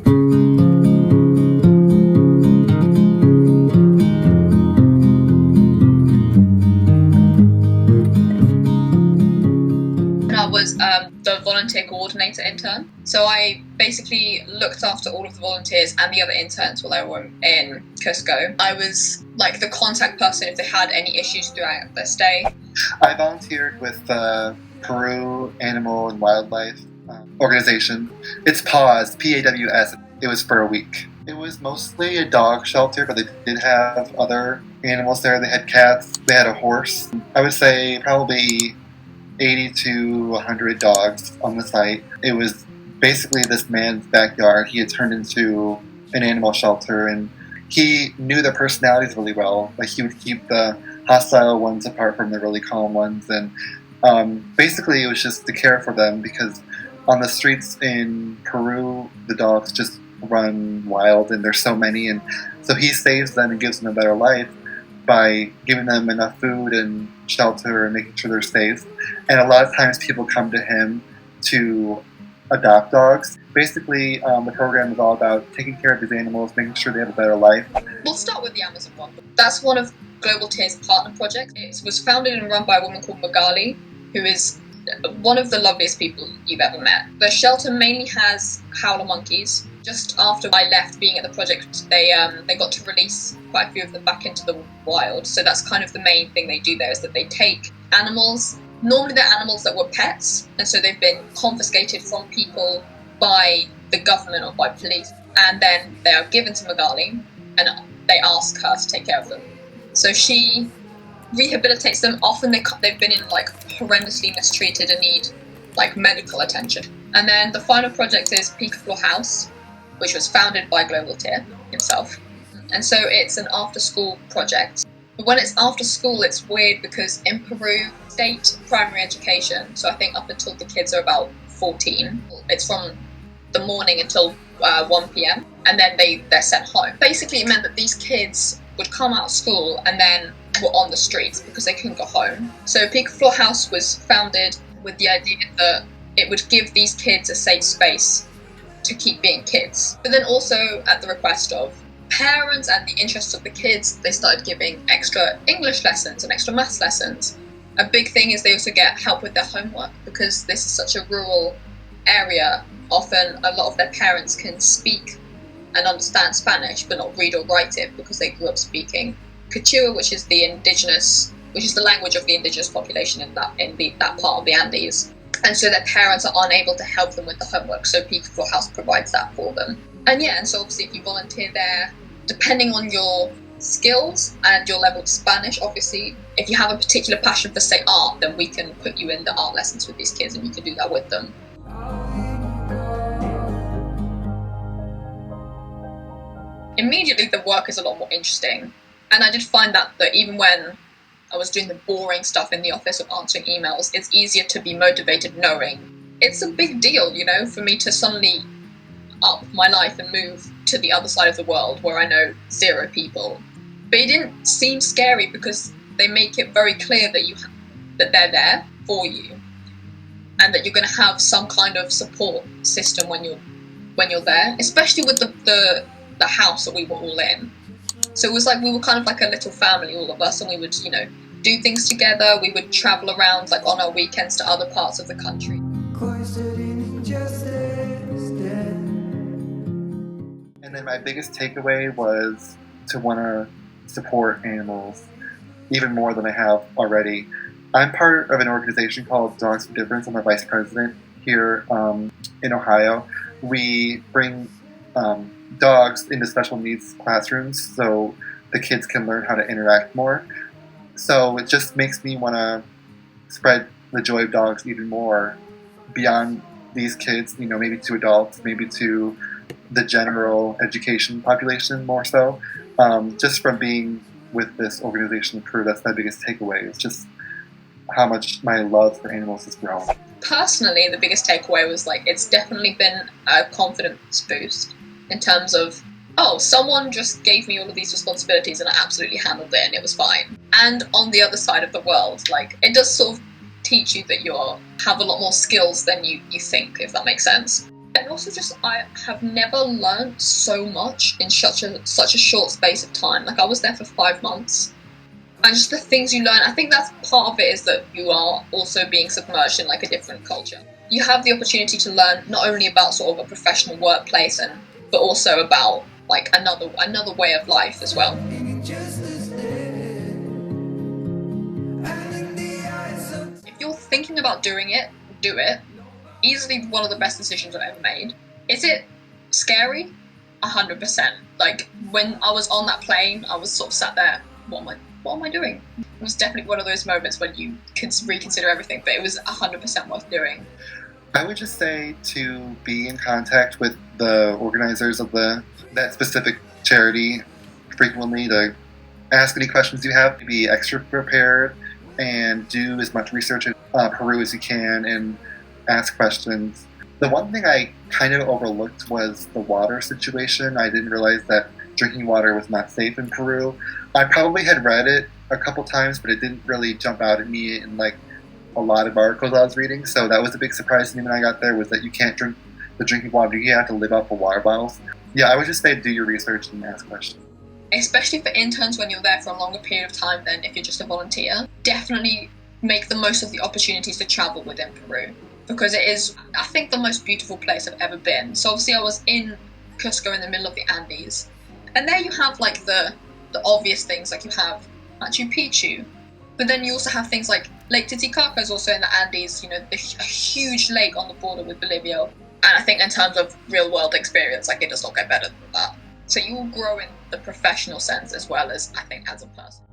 I was the volunteer coordinator intern. So I basically looked after all of the volunteers and the other interns while they were in Cusco. I was like the contact person if they had any issues throughout their stay. I volunteered with the Peru Animal and Wildlife organization. It's PAWS, P-A-W-S. It was for a week. It was mostly a dog shelter, but they did have other animals there. They had cats, they had a horse. I would say probably 80 to 100 dogs on the site. It was basically this man's backyard. He had turned into an animal shelter, and he knew their personalities really well. Like, he would keep the hostile ones apart from the really calm ones, and basically it was just to care for them, because on the streets in Peru the dogs just run wild and there's so many, and so he saves them and gives them a better life by giving them enough food and shelter and making sure they're safe. And a lot of times people come to him to adopt dogs. Basically, the program is all about taking care of these animals, making sure they have a better life. We'll start with the Amazon one. That's one of Globalteer's partner projects. It was founded and run by a woman called Magali, who is one of the loveliest people you've ever met. The shelter mainly has howler monkeys. Just after I left being at the project, they got to release quite a few of them back into the wild. So that's kind of the main thing they do there, is that they take animals. Normally they're animals that were pets, and so they've been confiscated from people by the government or by police, and then they are given to Magali, and they ask her to take care of them. So she rehabilitates them. Often they've been in like horrendously mistreated and need like medical attention. And then the final project is Picaflor House, which was founded by Globalteer himself. And so it's an after-school project. But when it's after school, it's weird because in Peru, state primary education, so I think up until the kids are about 14, it's from the morning until 1 p.m. and then they're sent home. Basically, it meant that these kids would come out of school and then were on the streets because they couldn't go home. So Picaflor House was founded with the idea that it would give these kids a safe space to keep being kids. But then also at the request of parents and the interests of the kids, they started giving extra English lessons and extra maths lessons. A big thing is they also get help with their homework, because this is such a rural area. Often a lot of their parents can speak and understand Spanish but not read or write it because they grew up speaking Quechua, which is the language of the indigenous population in that part of the Andes. And so their parents are unable to help them with the homework, so Picaflor House provides that for them. And so obviously if you volunteer there, depending on your skills and your level of Spanish, obviously, if you have a particular passion for, say, art, then we can put you in the art lessons with these kids and you can do that with them. Immediately the work is a lot more interesting. And I did find that even when I was doing the boring stuff in the office of answering emails, it's easier to be motivated knowing it's a big deal, for me to suddenly up my life and move to the other side of the world where I know 0 people. But it didn't seem scary because they make it very clear that they're there for you and that you're going to have some kind of support system when you're there, especially with the house that we were all in. So it was like we were kind of like a little family, all of us, and we would, do things together. We would travel around like on our weekends to other parts of the country. And then my biggest takeaway was to want to support animals even more than I have already. I'm part of an organization called Dogs for Difference. I'm a vice president here in Ohio. We bring dogs into special needs classrooms so the kids can learn how to interact more. So it just makes me want to spread the joy of dogs even more beyond these kids, maybe to adults, maybe to the general education population more so. Just from being with this organization in Peru, that's my biggest takeaway. It's just how much my love for animals has grown. Personally, the biggest takeaway was it's definitely been a confidence boost in terms of, someone just gave me all of these responsibilities and I absolutely handled it and it was fine. And on the other side of the world, it does sort of teach you that you have a lot more skills than you think, if that makes sense. And also just, I have never learned so much in such a short space of time. Like, I was there for 5 months. And just the things you learn, I think that's part of it, is that you are also being submerged in like a different culture. You have the opportunity to learn not only about sort of a professional workplace, but also about like another way of life as well. If you're thinking about doing it, do it. Easily one of the best decisions I've ever made. Is it scary? 100%. Like, when I was on that plane, I was sort of sat there, what am I doing? It was definitely one of those moments when you could reconsider everything, but it was 100% worth doing. I would just say to be in contact with the organizers of that specific charity frequently, to ask any questions you have, to be extra prepared, and do as much research in Peru as you can, and ask questions. The one thing I kind of overlooked was the water situation. I didn't realize that drinking water was not safe in Peru. I probably had read it a couple times, but it didn't really jump out at me in like a lot of articles I was reading. So that was a big surprise to me when I got there, was that you can't drink the drinking water. You have to live off of water bottles. Yeah, I would just say do your research and ask questions. Especially for interns, when you're there for a longer period of time than if you're just a volunteer, definitely make the most of the opportunities to travel within Peru, because it is, I think, the most beautiful place I've ever been. So obviously I was in Cusco in the middle of the Andes, and there you have like the obvious things, like you have Machu Picchu, but then you also have things like Lake Titicaca is also in the Andes, you know, a huge lake on the border with Bolivia. And I think in terms of real world experience, like, it does not get better than that. So you will grow in the professional sense as well as, I think, as a person.